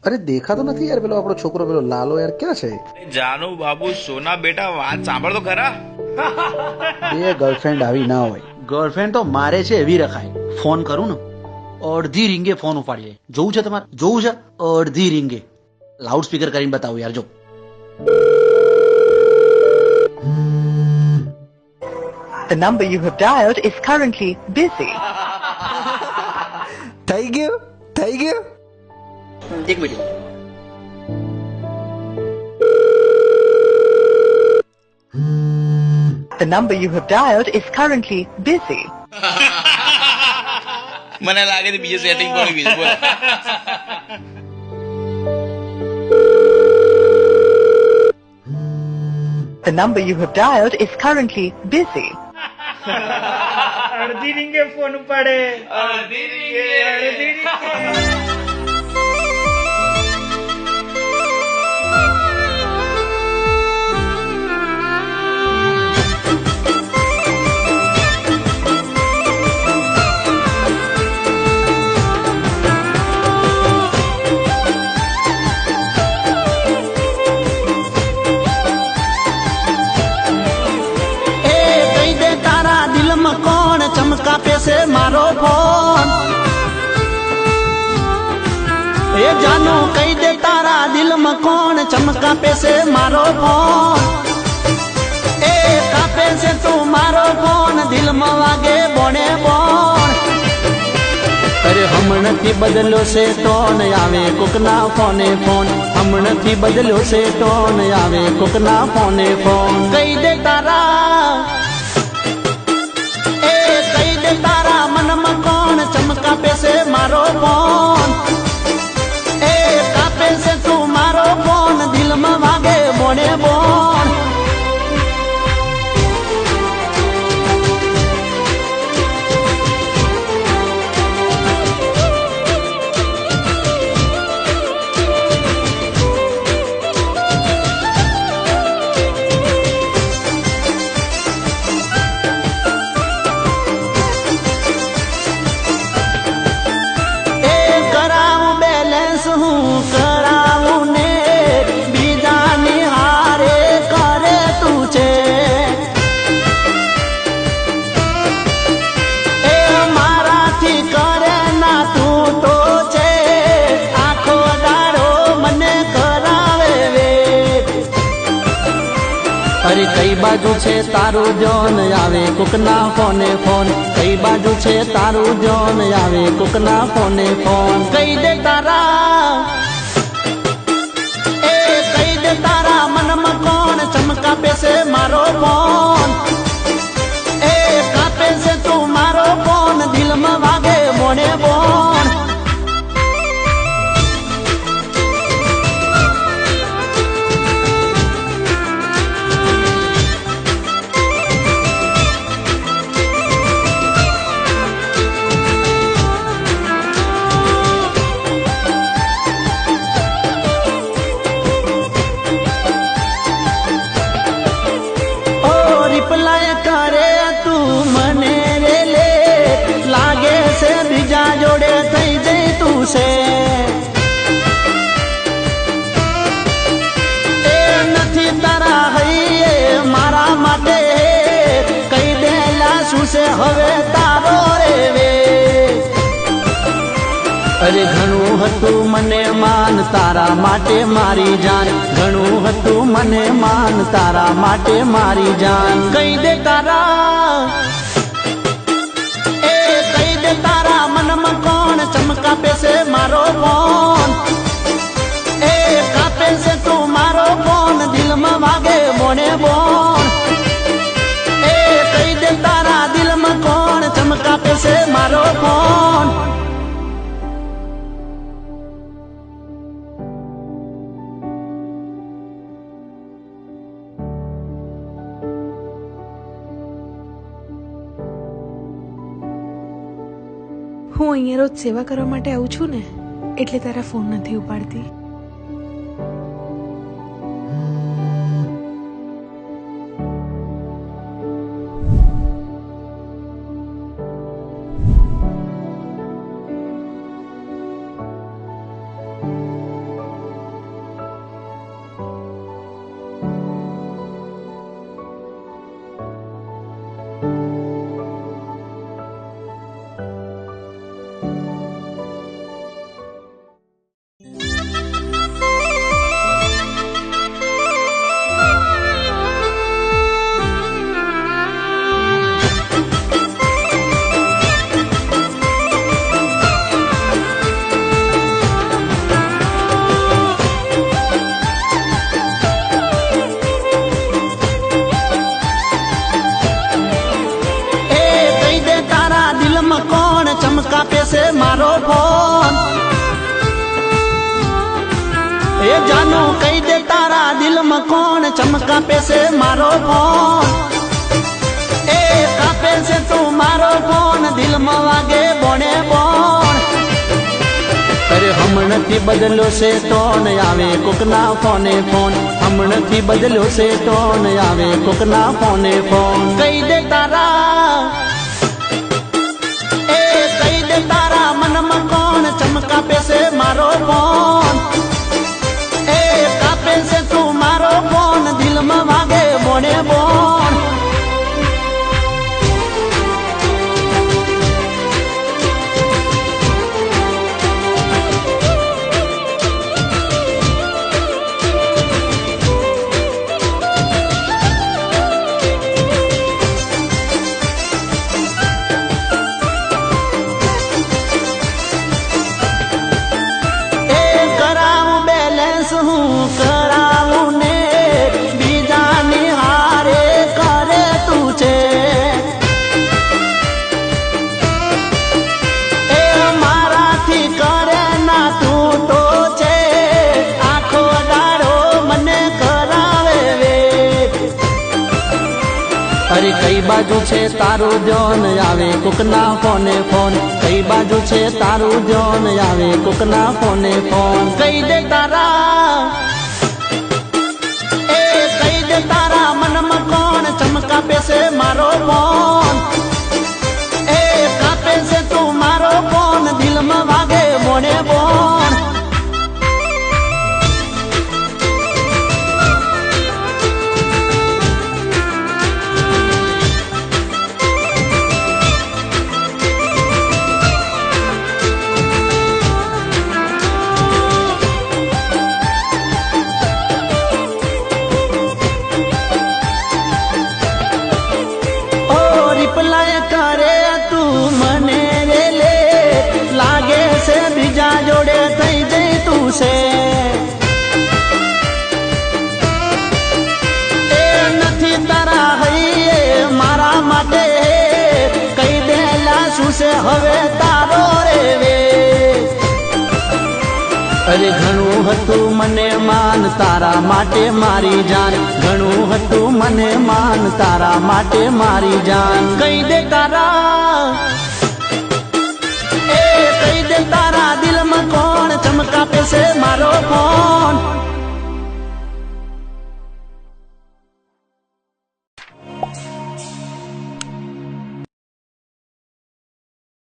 અરે દેખાતો નથી યાર, પેલો આપણો છોકરો પેલો લાલો યાર ક્યાં છે? જાનુ બાબુ સોના બેટા વાત સાંભળ તો ખરા. એ ગર્લફ્રેન્ડ આવી ના હોય. ગર્લફ્રેન્ડ તો મારે છે એવી રખાય. ફોન કરું ને અડધી રીંગે ફોન ઉપાડીએ. જોવું છે તમારે? જોવું છે? અડધી રીંગે લાઉડ સ્પીકર કરીને બતાવું યાર. જો The number you have dialed is currently busy. થઈ ગયું થઈ ગયું. એક minute. The number you have dialed is currently busy. મને લાગે છે બીજે સેટિંગ પડી ગઈ છે. બોલ. The number you have dialed is currently busy. અડધી રીંગે ફોન ઉપાડે. અડધી રીંગે. કાપે છે મારો ફોન. એ જાનો કહી દે તારા દિલમાં કોણ ચમકાપે છે મારો ફોન. એ કાપે છે તું મારો ફોન, દિલમાં વાગે બોણે બોણ. અરે હમણાંથી બદલ્યો છે ટોન, આવે કોકના ફોને ફોન. હમણાંથી બદલ્યો છે ટોન, આવે કોકના ફોને ફોન. કહી દે તારા તારા મનમાં કોણ ચમકાપે છે મારો ફોન. એ કાપે છે તું મારો ફોન, દિલમાં વાગે બોણે બોણ. અરે કઈ બાજુ છે તારું જોન, આવે કોકના ફોને ફોન. કઈ બાજુ છે તારું જોન, આવે કોકના ફોને ફોન. કઈ દે તારા એ કઈ દે તારા મનમાં કોણ ચમકાપે છે મારો ફોન. એ કાપે છે તું મારો ફોન, દિલમાં વાગે બોણે બોણ. એ નથી તારા હૈયે મારા માટે, કઈ દેલા શું છે હવે તારો રેવે. અરે ઘણું હતું મને માન તારા માટે મારી જાન. ઘણું હતું મને માન તારા માટે મારી જાન. કઈ દે તારા એ કઈ દે તારા મનમાં કોણ ચમકાપે છે મારો ફોન. એ કાપે છે તું મારો ફોન, દિલમાં વાગે બોણે બોણ. એ કઈ દે તારા દિલમાં કોણ ચમકાપે છે મારો ફોન. હું અહીંયા રોજ સેવા કરવા માટે આવું છું ને, એટલે તારા ફોન નથી ઉપાડતી. એ જાનું કહી દે તારા દિલમાં કોણ ચમકા પેસે મારો ફોન એ કાપે છે તું મારો ફોન દિલમાં વાગે બોણે બોણ અરે હમણાંથી બદલ્યો છે ટોન આવે કોકના ફોને ફોન હમણાંથી બદલ્યો છે ટોન આવે કોકના ફોને ફોન કહી દે તારા એ કહી દે તારા મનમાં કોણ ચમકા પેસે મારો ફોન એ કાપે છે તું મારો ફોન દિલમાં વાગે બોને બોણ હું કરાવું ને બીજાની હારે કરે તું છે એ મારાથી કરે ના તું તો છે આખો દાડો મને કરાવે વે અરે કઈ બાજુ છે તારું જોન આવે કોકના ફોને ફોન કઈ બાજુ છે તારું જોન આવે કોકના ફોને ફોન કઈ દે તારા એ કઈ દે તારા મનમાં કોણ ચમકા પેસે મારો ફોન એ કાપે છે તું મારો ફોન દિલમાં વાગે બોને બોણ રિપ્લાય કરે તું મને રે લે લાગે છે બીજા જોડે થઈ જઈ તું છે એ નથી તારા હૈયે મારા માટે કઈ દેલા શું છે હવે તારો રે વે અરે ઘણું હતું મને માન તારા માટે મારી જાન ઘણું હતું મને માન તારા માટે મારી જાન કઈ દે તારા એ કઈ દે તારા દિલમાં કોણ ચમકા પેસે